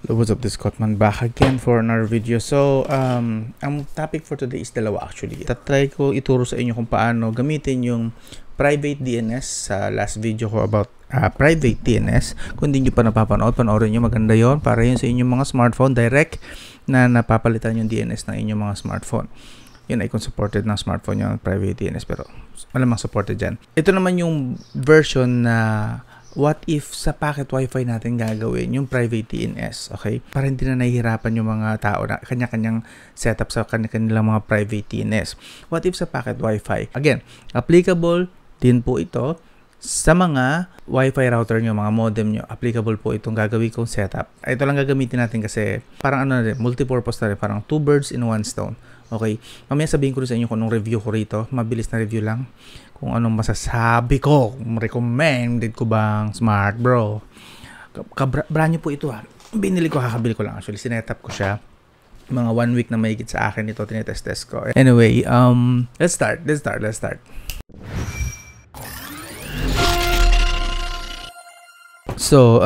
What's up, this Cotman back again for another video. So, ang topic for today is dalawa actually. Tatry ko ituro sa inyo kung paano gamitin yung private DNS sa last video ko about private DNS. Kung hindi nyo pa napapanood, panoorin nyo, maganda yon para yun sa inyong mga smartphone, direct na napapalitan yung DNS ng inyong mga smartphone. Yun ay kung supported ng smartphone yung private DNS, pero malamang supported dyan. Ito naman yung version na what if sa packet wifi natin gagawin yung private DNS, okay? Para hindi na nahihirapan yung mga tao na kanya-kanyang setup sa kanilang mga private DNS. What if sa packet wifi? Again, applicable din po ito sa mga wifi router nyo, mga modem nyo. Applicable po itong gagawin kong setup. Ito lang gagamitin natin kasi parang ano na rin, multipurpose na rin, parang 2 birds in 1 stone. Okay? Mamaya sabihin ko rin sa inyo kung anong review ko rito. Mabilis na review lang. Kung anong masasabi ko, recommended ko bang Smart Bro. Brand new po ito ha. Binili ko, kakabili ko lang actually. Sinetap ko siya. Mga 1 week na mahigit sa akin ito, tinetest ko. Anyway, let's start. So,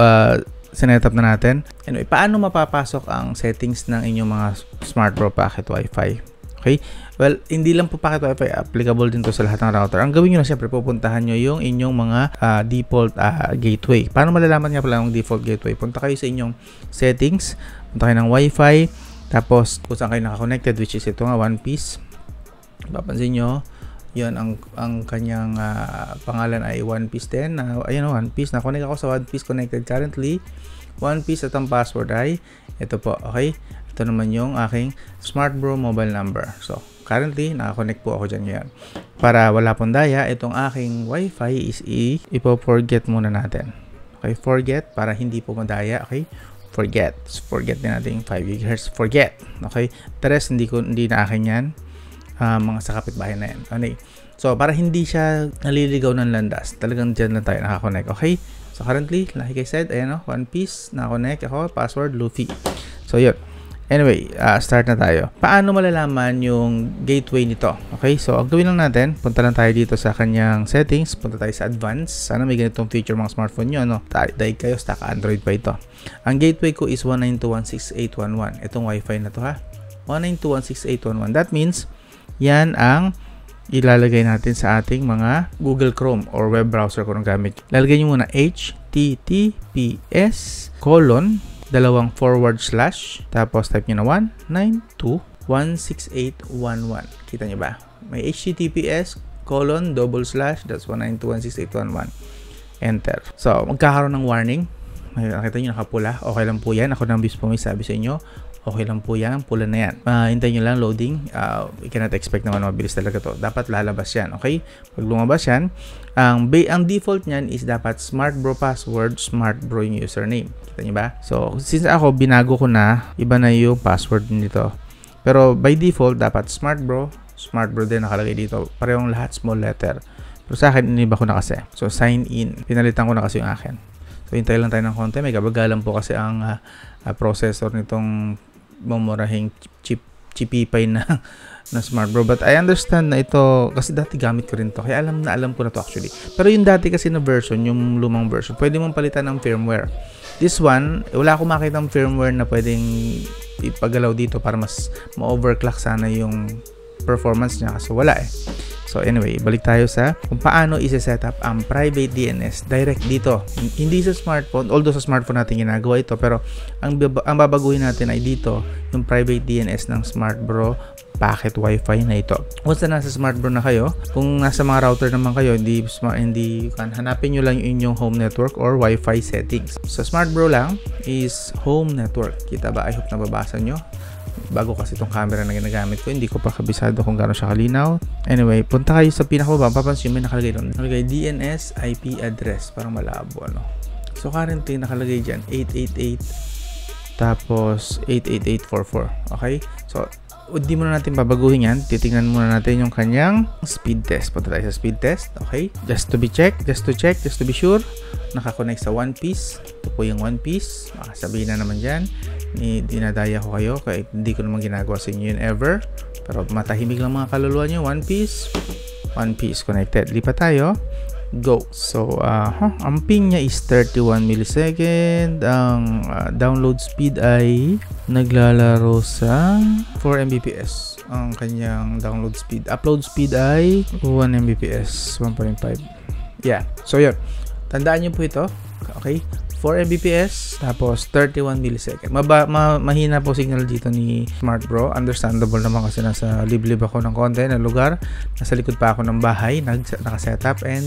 sinetap na natin. Anyway, paano mapapasok ang settings ng inyong mga Smart Bro Packet Wi-Fi? Okay? Well, hindi lang po packet Wi-Fi, applicable din to sa lahat ng router. Ang gawin nyo na siyempre, pupuntahan nyo yung inyong mga default gateway. Paano malalaman nga pala yung default gateway? Punta kayo sa inyong settings, punta kayo ng Wi-Fi, tapos kung saan kayo nakakonected, which is ito nga, One Piece. Papansin nyo, yun, ang kanyang pangalan ay One Piece din. Ayun, One Piece. Na-connect ako sa One Piece connected currently. One Piece at ang password ay ito po, okay? Ito naman yung aking Smart Bro mobile number. So, currently, nakakonect po ako dyan ngayon. Para wala pong daya, itong aking Wi-Fi is ipo-forget muna natin. Okay, forget para hindi po madaya, okay? Forget din natin yung 5 GHz. Forget, okay? The rest, hindi na akin yan. Mga sa kapitbahay na yan. Okay. So, para hindi siya naliligaw ng landas, talagang dyan lang tayo nakakonect. Okay? So, currently, like I said, ayan o, One Piece, nakakonect ako, password, Luffy. So, yun. Anyway, start na tayo. Paano malalaman yung gateway nito? Okay? So, ang gawin lang natin, punta lang tayo dito sa kanyang settings, punta tayo sa advanced. Sana may ganitong feature mga smartphone nyo, no? Dahil kayo, stock Android pa ito. Ang gateway ko is 192.168.1.1. Itong Wi-Fi na to, ha? 192.168.1.1. That means, yan ang ilalagay natin sa ating mga Google Chrome or web browser kung gamit. Lalagay nyo muna https:// tapos type nyo na 192.168.1.1. Kita nyo ba? May https:// that's 192.168.1.1. Enter. So, magkakaroon ng warning. Nakita nyo nakapula. Okay lang po yan. Ako nang bispo may sabi sa inyo. Okay lang po yan. Pula na yan. Hintayin nyo lang loading. You cannot expect naman mabilis talaga to. Dapat lalabas yan. Okay? Pag lumabas yan, ang default nyan is dapat Smart Bro password, Smart Bro yung username. Kita nyo ba? So, since ako, binago ko na, iba na yung password nito. Pero by default, dapat Smart Bro din nakalagay dito. Parehong lahat small letter. Pero sa akin, iniba ko na kasi. So, sign in. Pinalitan ko na kasi yung akin. So, hintay lang tayo ng konti. May kabagalan po kasi ang processor nitong mamurahing chipipay na Smart Bro. But I understand na ito, kasi dati gamit ko rin to. Kaya alam ko na to actually. Pero yung dati kasi na version, yung lumang version, pwede mong palitan ng firmware. This one, wala akong makita ng firmware na pwedeng ipagalaw dito para mas ma-overclock sana yung performance niya. Kasi wala eh. So anyway, balik tayo sa kung paano i-set up ang private DNS direct dito. Hindi sa smartphone, although sa smartphone natin ginagawa ito, pero ang babaguhin natin ay dito, yung private DNS ng Smart Bro Packet Wi-Fi na ito. Once na nasa Smart Bro na kayo, kung nasa mga router naman kayo, hindi hanapin nyo lang yung inyong home network or Wi-Fi settings. Sa Smart Bro lang is home network. Kita ba? I hope nababasa nyo. Bago kasi itong camera na ginagamit ko, hindi ko pa kabisado kung gaano siya kalinaw. Anyway, punta kayo sa pinakababa, papansin may nakalagay doon. Nakalagay DNS IP address, parang malabo ano. So currently nakalagay dyan 888 tapos 88844. Okay? So hindi muna natin babaguhin yan. Titingnan muna natin yung kanyang speed test. Punta tayo sa speed test. Okay? Just to be sure. Nakakonect sa One Piece. Ito po yung One Piece. Makasabihin na naman dyan. Dinadaya ko kayo. Kaya hindi ko naman ginagawa sa inyo yun ever. Pero matahimik lang mga kaluluwa nyo. One Piece connected. Lipat tayo. Go. So, ang ping niya is 31 millisecond. Ang download speed ay naglalaro sa 4 Mbps. Ang kanyang download speed. Upload speed ay 1 Mbps, 1.5. Yeah. So, yun. Tandaan niyo po ito. Okay? 4 Mbps, tapos 31 millisecond. Mahina po signal dito ni Smart Bro. Understandable naman kasi nasa liblib ako ng konti na lugar. Nasa likod pa ako ng bahay, naka-setup, and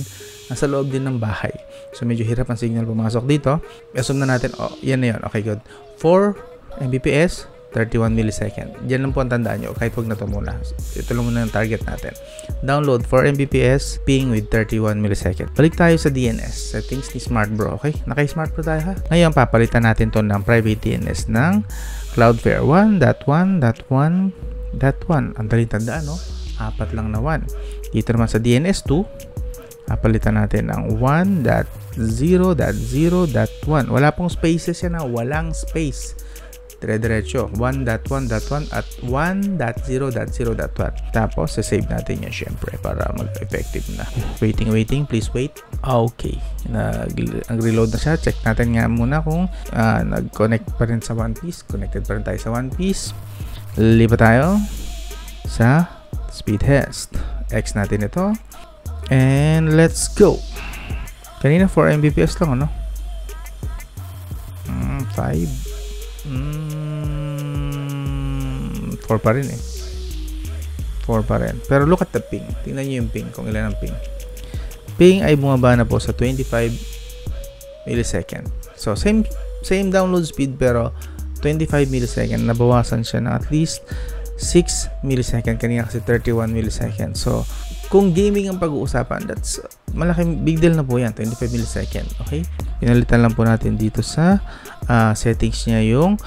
nasa loob din ng bahay. So, medyo hirap ang signal pumasok dito. Assume na natin, yan na yun. Okay, good. 4 Mbps, 31 millisecond. Yan lang po ang tandaan nyo. Kahit wag na ito muna. Ito lang muna yung target natin. Download 4 Mbps, ping with 31 millisecond. Balik tayo sa DNS. Settings ni Smart Bro. Okay? Naka-Smart Bro tayo ha. Ngayon, papalitan natin to ng private DNS ng Cloudflare 1.1.1.1. Ang daling tandaan, no? 4 lang na 1. Dito naman sa DNS 2, papalitan natin ng 1.0.0.1. Wala pong spaces yan ha. Walang space. Dire-diretso 1.1.1 at 1.0.0.1. Tapos save natin yan syempre para mag-effective na. Waiting, please wait. Okay, nag-reload na siya. Check natin nga muna kung nag-connect pa rin sa One Piece. Connected pa rin tayo sa One Piece. Lipat tayo sa speed test. X natin ito and let's go. Kanina 4 Mbps lang, ano? 5 4 pa rin eh. 4 pa rin. Pero look at the ping. Tingnan nyo yung ping. Kung ilan ang ping. Ping ay bumaba na po sa 25 millisecond. So, same download speed pero 25 millisecond. Nabawasan siya ng at least 6 millisecond. Kanina kasi 31 millisecond. So, kung gaming ang pag-uusapan, that's malaking big deal na po yan. 25 millisecond. Okay? Pinalitan lang po natin dito sa settings niya yung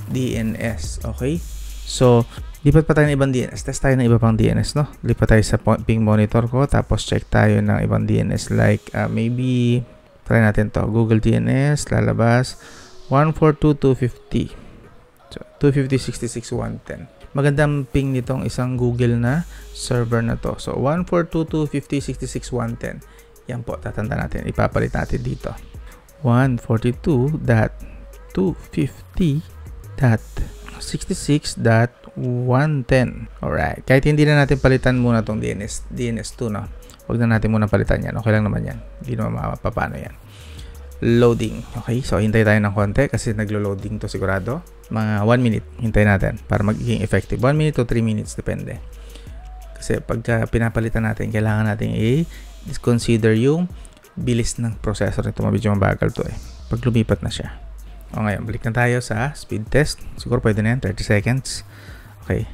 DNS. Okay? So, lipat pa tayo ng ibang DNS. Test tayo ng iba pang DNS, no? Lipat tayo sa ping monitor ko. Tapos, check tayo ng ibang DNS. Like, maybe, try natin to. Google DNS, lalabas. 142.250. So, 250.66.110. Magandang ping nitong isang Google na server na to. So, 142.250.66.110. Yan po, tatanda natin. Ipapalit natin dito. 142.250.66.110. Alright. Kahit hindi na natin palitan muna tong DNS2, no? Huwag na natin muna palitan yan. Okay lang naman yan. Hindi naman mapapano yan. Loading. Okay. So, hintay tayo ng konti kasi naglo-loading to sigurado. Mga 1 minute. Hintay natin para magiging effective. 1 minute to 3 minutes. Depende. Kasi pagka pinapalitan natin, kailangan natin i-consider yung bilis ng processor nito. Medyo mabagal to eh. Pag lumipat na siya. O ngayon, balik na tayo sa speed test. Siguro pwede na yan. 30 seconds. Okay.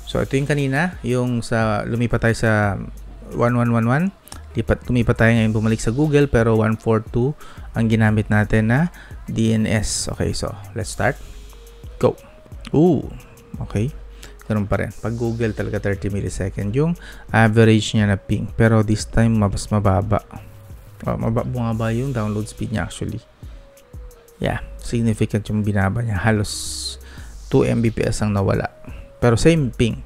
So, ito yung kanina. Yung sa lumipat tayo sa 1111. Lumipat tayo ngayon bumalik sa Google pero 142 ang ginamit natin na DNS. Okay, so let's start. Go. Okay. Ganun pa rin. Pag Google talaga 30 millisecond yung average niya na ping. Pero this time mas mababa. Bumaba yung download speed niya actually. Yeah, significant yung binaba niya. Halos 2 Mbps ang nawala. Pero same ping.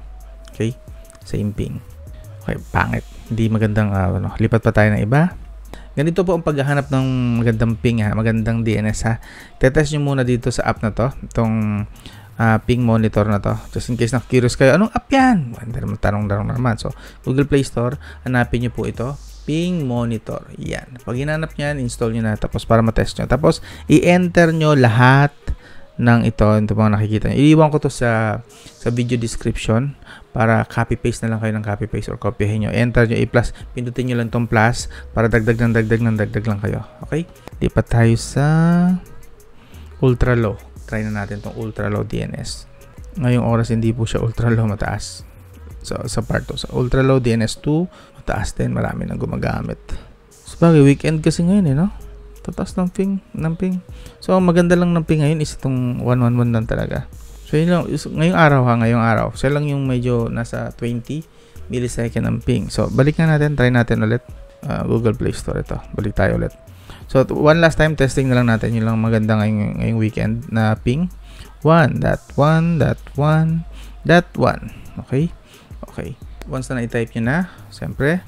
Okay? Same ping. Okay, pangit. Hindi magandang lipat pa tayo ng iba. Ganito po ang paghahanap ng magandang ping ha, magandang DNS ha. Tetest nyo muna dito sa app na to, itong ping monitor na to. Just in case na curious kayo, anong app yan? Tanong-tanong naman. So, Google Play Store, hanapin nyo po ito, ping monitor. Yan. Pag hinanap nyo yan, install nyo na tapos para matest nyo. Tapos, i-enter nyo lahat ng ito mga nakikita nyo. Iiwan ko to sa video description para copy-paste na lang kayo ng copy-paste or copyhin nyo. Enter nyo i-plus. Pindutin nyo lang tong plus para dagdag lang kayo. Okay? Lipat tayo sa ultra low. Try na natin tong ultra low DNS. Ngayong oras hindi po siya ultra low, mataas. So, sa part 2. Sa ultra low DNS 2, mataas din. Marami nang gumagamit. So, bagay, weekend kasi ngayon no? Tataas ng ping. So, maganda lang ng ping ngayon is itong 111 lang talaga. So, yun lang. Ngayong araw. So, lang yung medyo nasa 20 millisecond ang ping. So, balik na natin. Try natin ulit. Google Play Store ito. Balik tayo ulit. So, one last time, testing na lang natin. Yun lang maganda ngayong weekend na ping. 1.1.1.1. Okay? Okay. Once na i-type nyo na, siyempre,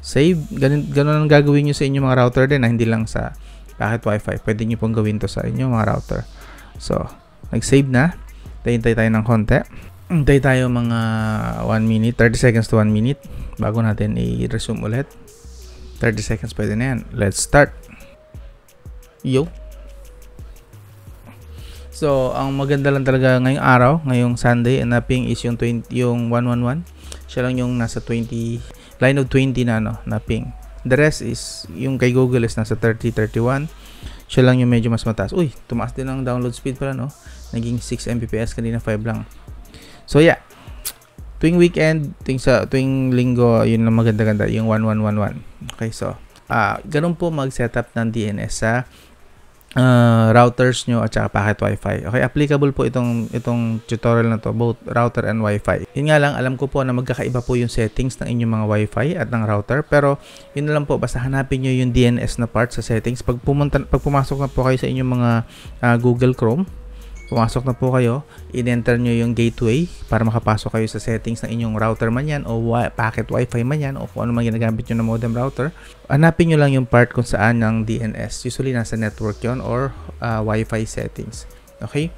save. Ganun ang gagawin nyo sa inyong mga router din, hindi lang sa packet wifi. Pwede nyo pong gawin to sa inyong mga router. So, nag-save na. Hintay tayo ng konti. Hintay tayo mga 1 minute, 30 seconds to 1 minute bago natin i-resume ulit. 30 seconds pwede na yan. Let's start. Yo. So, ang maganda lang talaga ngayong araw, ngayong Sunday, ang ping is yung 111. Siya lang yung nasa 20, line of 20 na na ping. The rest is, yung kay Google is nasa 30, 31. Siya lang yung medyo mas mataas. Uy, tumaas din ang download speed pala, no? Naging 6 Mbps, kanina 5 lang. So, yeah. Tuwing weekend, tuwing linggo, yun lang maganda-ganda, yung 1111. Okay, so, ganun po mag-setup ng DNS sa routers nyo at saka packet wifi. Okay, applicable po itong tutorial na to, both router and wifi. Yun nga lang, alam ko po na magkakaiba po yung settings ng inyong mga wifi at ng router, pero yun na lang po, basta hanapin nyo yung DNS na part sa settings. Pag pumasok na po kayo sa inyong mga Google Chrome, pumasok na po kayo, in-enter nyo yung gateway para makapasok kayo sa settings ng inyong router man yan o packet wifi man yan o kung ano man ginagamit nyo na modem router. Hanapin nyo lang yung part kung saan ng DNS. Usually nasa network yon or wifi settings. Okay?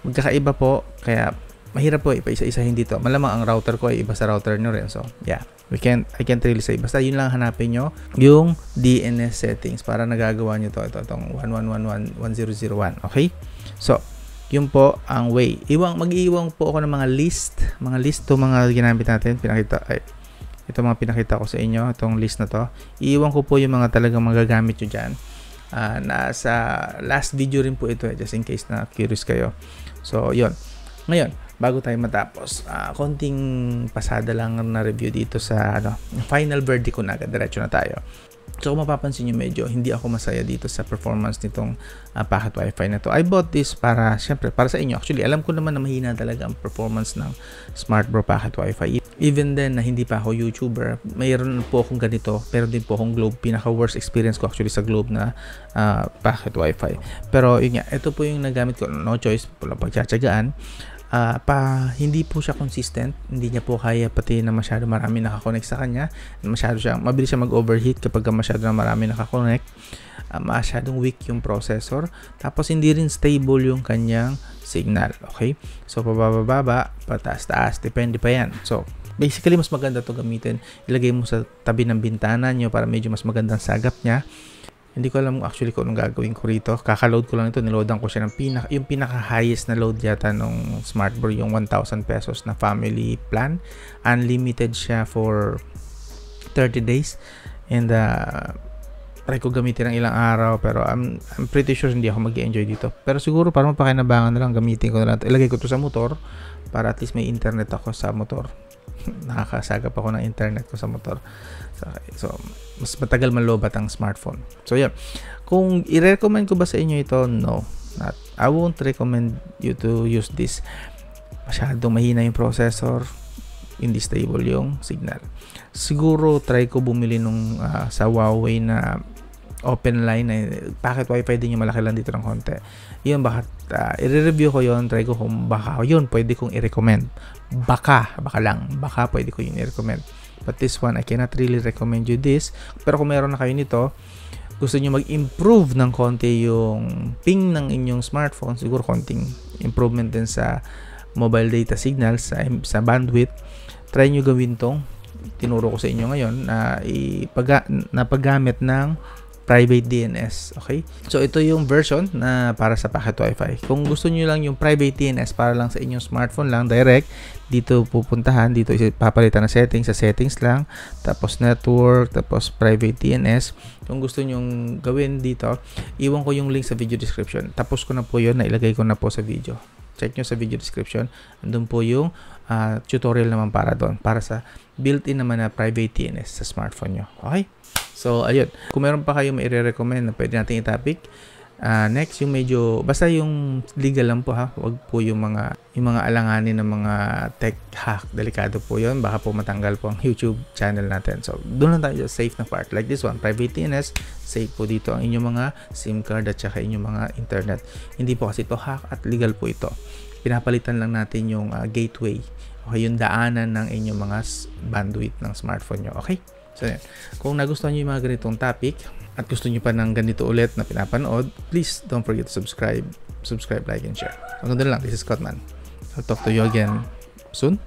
Magkakaiba po, kaya mahirap po ipa-isa-isahin dito. Malamang ang router ko ay iba sa router nyo rin. So, yeah. I can't really say. Basta yun lang hanapin nyo yung DNS settings para nagagawa nyo to. Itong 111.1001. Okay? So, yun po ang way. Mag-iiwang po ako ng mga list to mga ginamit natin. Ito mga pinakita ko sa inyo, itong list na to. Iiwan ko po yung mga talagang magagamit nyo dyan. Nasa last video rin po ito, just in case na curious kayo. So, yun. Ngayon, bago tayo matapos, konting pasada lang na review dito sa final verdict ko na agad. Diretso na tayo. So, kung mapapansin nyo, medyo hindi ako masaya dito sa performance nitong packet wifi na to. I bought this syempre, para sa inyo. Actually, alam ko naman na mahina talaga ang performance ng SmartBro packet wifi. Even then, na hindi pa ako YouTuber, mayroon po akong ganito, pero din po akong Globe. Pinaka-worst experience ko actually sa Globe na packet wifi. Pero, yun nga, ito po yung nagamit ko. No choice, wala pagtsatsagaan. Hindi po siya consistent, hindi niya po kaya pati na masyado marami nakakonect sa kanya, mabilis siya mag-overheat kapag masyado na marami nakakonect, masyadong weak yung processor, tapos hindi rin stable yung kanyang signal. Okay, so pababa, pataas-taas, depende pa yan. So basically mas maganda to gamitin, ilagay mo sa tabi ng bintana nyo para medyo mas magandang sagap niya. Hindi ko alam actually kung anong gagawin ko rito. Kaka-load ko lang ito. Niloadan ko siya ng yung pinaka-highest na load yata nung SmartBro, yung 1,000 pesos na family plan. Unlimited siya for 30 days. And try ko gamitin ng ilang araw. Pero I'm pretty sure hindi ako mag-enjoy dito. Pero siguro para mapakinabangan na lang, gamitin ko na lang. Ilagay ko ito sa motor para at least may internet ako sa motor. Nakakasagap ako ng internet ko sa motor. So mas matagal malobat ang smartphone. So yeah, kung i-recommend ko ba sa inyo ito? No, not. I won't recommend you to use this. Masyadong mahina yung processor, hindi stable yung signal. Siguro try ko bumili nung sa Huawei na open line na packet wifi din yung malaki lang dito ng konti. Yun, baka i-review ko yun, try ko kung baka yun pwede kong i-recommend. Baka pwede ko yun i-recommend. But this one, I cannot really recommend you this. Pero kung meron na kayo nito, gusto nyo mag-improve ng konti yung ping ng inyong smartphone, siguro konting improvement din sa mobile data signal, sa bandwidth, try nyo gawin tong tinuro ko sa inyo ngayon na paggamit ng private DNS. Okay? So, ito yung version na para sa packet wifi. Kung gusto nyo lang yung private DNS para lang sa inyong smartphone lang, direct, dito pupuntahan, dito papalitan na settings, sa settings lang, tapos network, tapos private DNS. Kung gusto nyong gawin dito, iwan ko yung link sa video description. Tapos ko na po yun, nailagay ko na po sa video. Check nyo sa video description. Andun po yung tutorial naman para doon. Para sa built-in naman na private DNS sa smartphone nyo. Okay? So, ayun. Kung meron pa kayo may i-recommend na pwede natin i-topic. Next, yung medyo, basta yung legal lang po ha. Huwag po yung mga alanganin ng mga tech hack. Delikado po yun. Baka po matanggal po ang YouTube channel natin. So, doon lang tayo safe na part. Like this one, private DNS. Safe po dito ang inyong mga SIM card at saka inyong mga internet. Hindi po kasi ito hack at legal po ito. Pinapalitan lang natin yung gateway. Okay, yung daanan ng inyong mga bandwidth ng smartphone nyo. Okay? So, yan. Kung nagustuhan nyo yung mga ganitong topic at gusto nyo pa ng ganito ulit na pinapanood, please don't forget to subscribe, like, and share. Hanggang doon lang. This is Scott Man. I'll talk to you again soon.